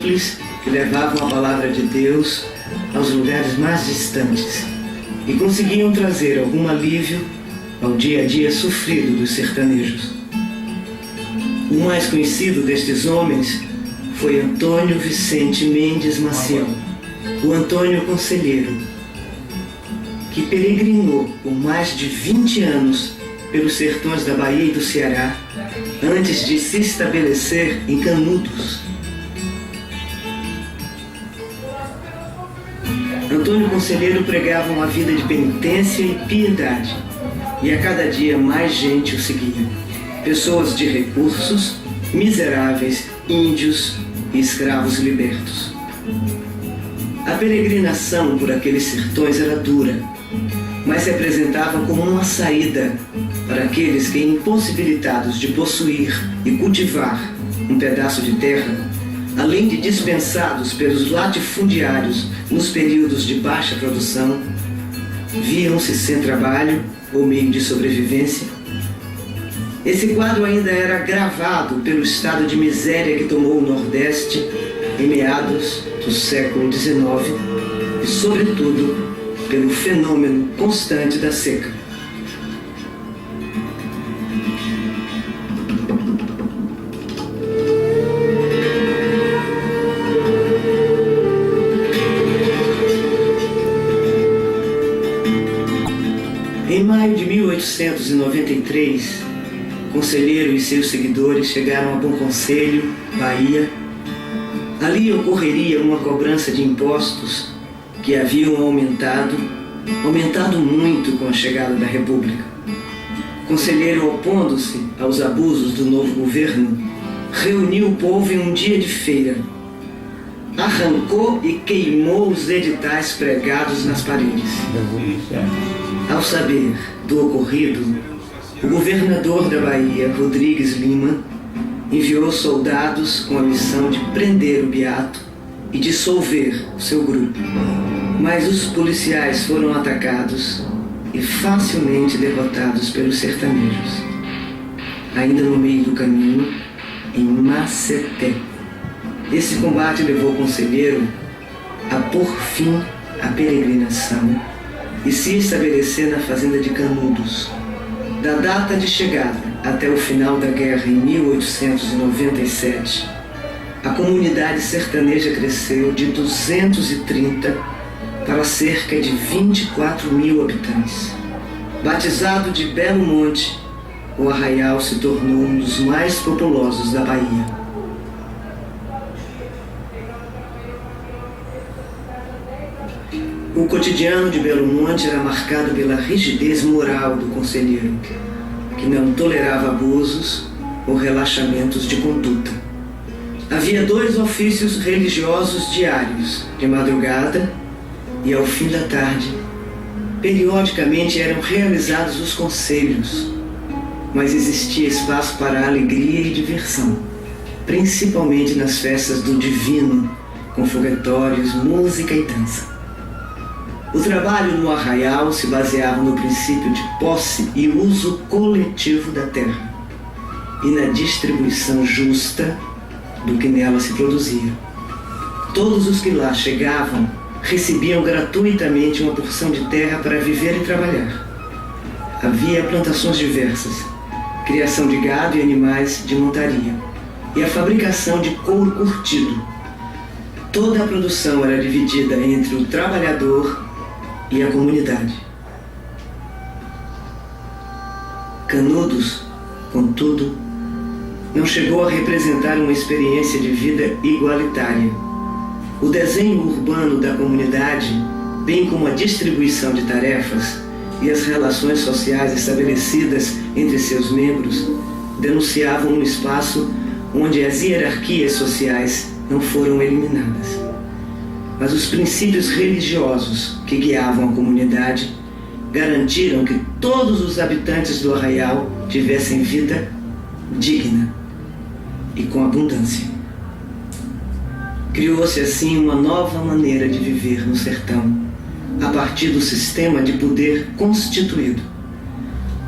que levavam a palavra de Deus aos lugares mais distantes e conseguiam trazer algum alívio ao dia a dia sofrido dos sertanejos. O mais conhecido destes homens foi Antônio Vicente Mendes Maciel, o Antônio Conselheiro, que peregrinou por mais de 20 anos pelos sertões da Bahia e do Ceará antes de se estabelecer em Canudos. Antônio Conselheiro pregava uma vida de penitência e piedade, e a cada dia mais gente o seguia. Pessoas de recursos, miseráveis, índios e escravos libertos. A peregrinação por aqueles sertões era dura, mas se apresentava como uma saída para aqueles que, impossibilitados de possuir e cultivar um pedaço de terra, além de dispensados pelos latifundiários nos períodos de baixa produção, viam-se sem trabalho ou meio de sobrevivência. Esse quadro ainda era agravado pelo estado de miséria que tomou o Nordeste em meados do século XIX e, sobretudo, pelo fenômeno constante da seca. Em maio de 1893, Conselheiro e seus seguidores chegaram a Bom Conselho, Bahia. Ali ocorreria uma cobrança de impostos que haviam aumentado muito com a chegada da República. Conselheiro, opondo-se aos abusos do novo governo, reuniu o povo em um dia de feira, arrancou e queimou os editais pregados nas paredes. Ao saber do ocorrido, o governador da Bahia, Rodrigues Lima, enviou soldados com a missão de prender o beato e dissolver o seu grupo. Mas os policiais foram atacados e facilmente derrotados pelos sertanejos. Ainda no meio do caminho, em Maceté. Esse combate levou o Conselheiro a pôr fim à peregrinação e se estabelecer na fazenda de Canudos. Da data de chegada até o final da guerra em 1897, a comunidade sertaneja cresceu de 230 para cerca de 24 mil habitantes. Batizado de Belo Monte, o arraial se tornou um dos mais populosos da Bahia. O cotidiano de Belo Monte era marcado pela rigidez moral do conselheiro, que não tolerava abusos ou relaxamentos de conduta. Havia 2 ofícios religiosos diários, de madrugada e ao fim da tarde. Periodicamente eram realizados os conselhos, mas existia espaço para alegria e diversão, principalmente nas festas do Divino, com foguetórios, música e dança. O trabalho no arraial se baseava no princípio de posse e uso coletivo da terra e na distribuição justa do que nela se produzia. Todos os que lá chegavam recebiam gratuitamente uma porção de terra para viver e trabalhar. Havia plantações diversas, criação de gado e animais de montaria e a fabricação de couro curtido. Toda a produção era dividida entre o trabalhador e a comunidade. Canudos, contudo, não chegou a representar uma experiência de vida igualitária. O desenho urbano da comunidade, bem como a distribuição de tarefas e as relações sociais estabelecidas entre seus membros, denunciavam um espaço onde as hierarquias sociais não foram eliminadas. Mas os princípios religiosos que guiavam a comunidade garantiram que todos os habitantes do arraial tivessem vida digna e com abundância. Criou-se assim uma nova maneira de viver no sertão, a partir do sistema de poder constituído.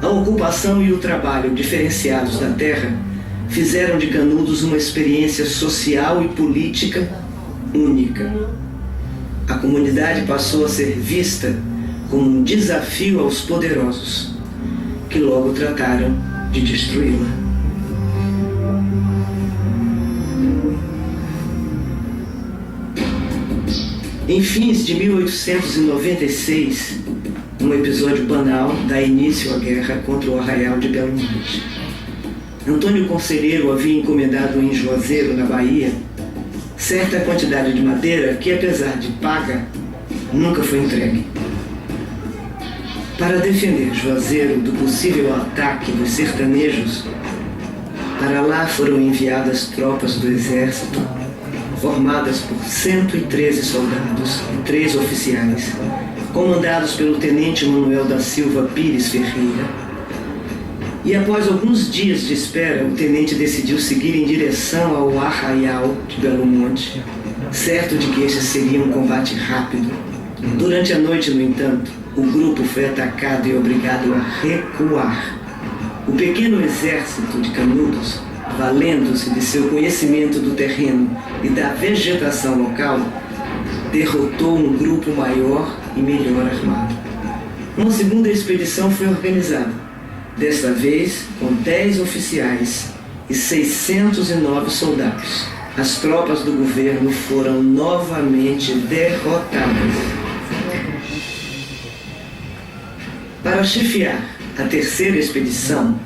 A ocupação e o trabalho diferenciados da terra fizeram de Canudos uma experiência social e política única. A comunidade passou a ser vista como um desafio aos poderosos, que logo trataram de destruí-la. Em fins de 1896, um episódio banal dá início à guerra contra o arraial de Belo Monte. Antônio Conselheiro havia encomendado em Juazeiro, na Bahia, certa quantidade de madeira que, apesar de paga, nunca foi entregue. Para defender Juazeiro do possível ataque dos sertanejos, para lá foram enviadas tropas do exército, formadas por 113 soldados e 3 oficiais, comandados pelo tenente Manuel da Silva Pires Ferreira. E após alguns dias de espera, o tenente decidiu seguir em direção ao arraial de Belo Monte, certo de que esse seria um combate rápido. Durante a noite, no entanto, o grupo foi atacado e obrigado a recuar. O pequeno exército de Canudos, valendo-se de seu conhecimento do terreno e da vegetação local, derrotou um grupo maior e melhor armado. Uma segunda expedição foi organizada, desta vez com 10 oficiais e 609 soldados. As tropas do governo foram novamente derrotadas. Para chefiar a terceira expedição,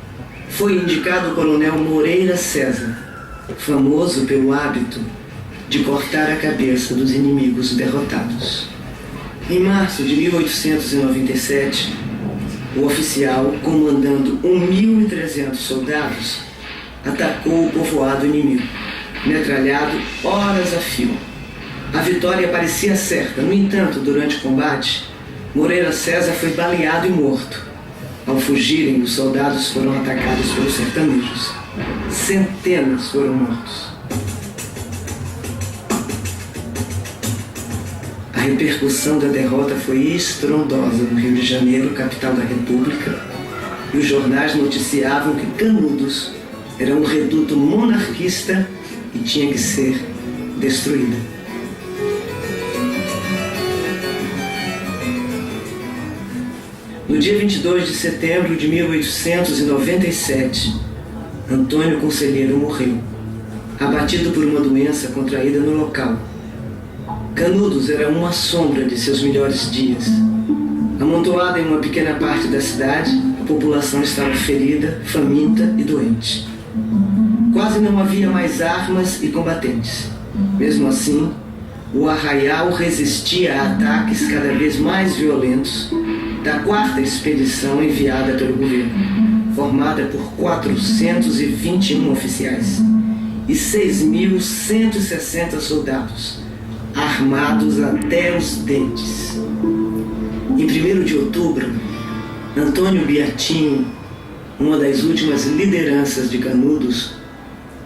foi indicado o coronel Moreira César, famoso pelo hábito de cortar a cabeça dos inimigos derrotados. Em março de 1897, o oficial, comandando 1.300 soldados, atacou o povoado inimigo, metralhado horas a fio. A vitória parecia certa. No entanto, durante o combate, Moreira César foi baleado e morto. Ao fugirem, os soldados foram atacados pelos sertanejos. Centenas foram mortos. A repercussão da derrota foi estrondosa no Rio de Janeiro, capital da República, e os jornais noticiavam que Canudos era um reduto monarquista e tinha que ser destruída. No dia 22 de setembro de 1897, Antônio Conselheiro morreu, abatido por uma doença contraída no local. Canudos era uma sombra de seus melhores dias. Amontoada em uma pequena parte da cidade, a população estava ferida, faminta e doente. Quase não havia mais armas e combatentes. Mesmo assim, o arraial resistia a ataques cada vez mais violentos da quarta expedição enviada pelo governo, formada por 421 oficiais e 6.160 soldados, armados até os dentes. Em 1º de outubro, Antônio Biatinho, uma das últimas lideranças de Canudos,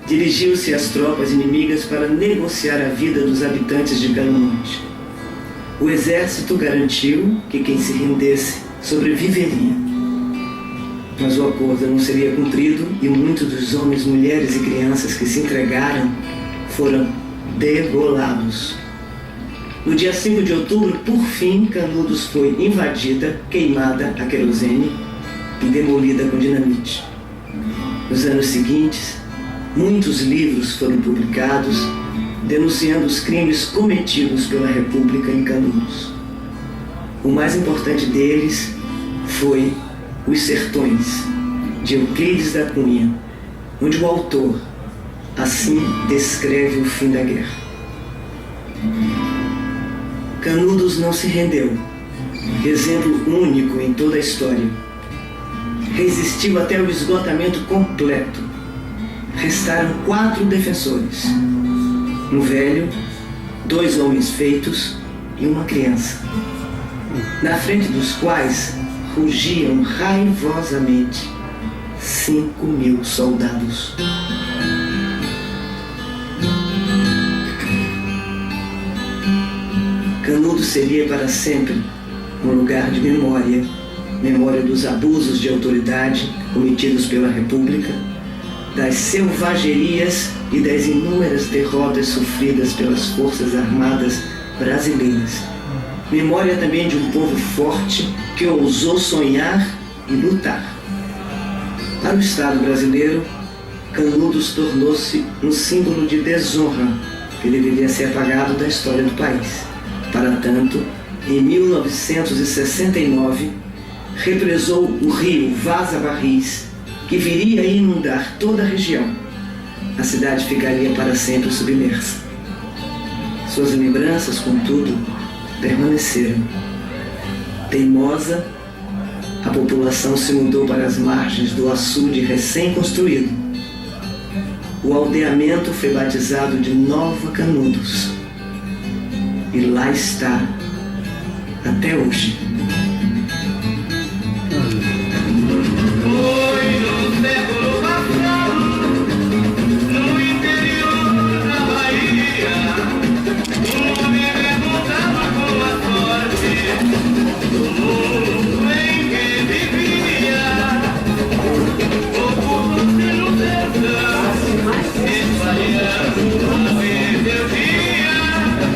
dirigiu-se às tropas inimigas para negociar a vida dos habitantes de Belo Monte. O exército garantiu que quem se rendesse sobreviveria. Mas o acordo não seria cumprido e muitos dos homens, mulheres e crianças que se entregaram foram degolados. No dia 5 de outubro, por fim, Canudos foi invadida, queimada a querosene e demolida com dinamite. Nos anos seguintes, muitos livros foram publicados denunciando os crimes cometidos pela República em Canudos. O mais importante deles foi Os Sertões, de Euclides da Cunha, onde o autor assim descreve o fim da guerra. Canudos não se rendeu, exemplo único em toda a história. Resistiu até o esgotamento completo. Restaram 4 defensores: um velho, 2 homens feitos e uma criança, na frente dos quais rugiam raivosamente 5.000 soldados. Canudos seria para sempre um lugar de memória dos abusos de autoridade cometidos pela República, das selvagerias e das inúmeras derrotas sofridas pelas Forças Armadas brasileiras. Memória também de um povo forte que ousou sonhar e lutar. Para o Estado brasileiro, Canudos tornou-se um símbolo de desonra que deveria ser apagado da história do país. Para tanto, em 1969, represou o rio Vaza Barris, que viria a inundar toda a região. A cidade ficaria para sempre submersa. Suas lembranças, contudo, permaneceram. Teimosa, a população se mudou para as margens do açude recém-construído. O aldeamento foi batizado de Nova Canudos. E lá está, até hoje.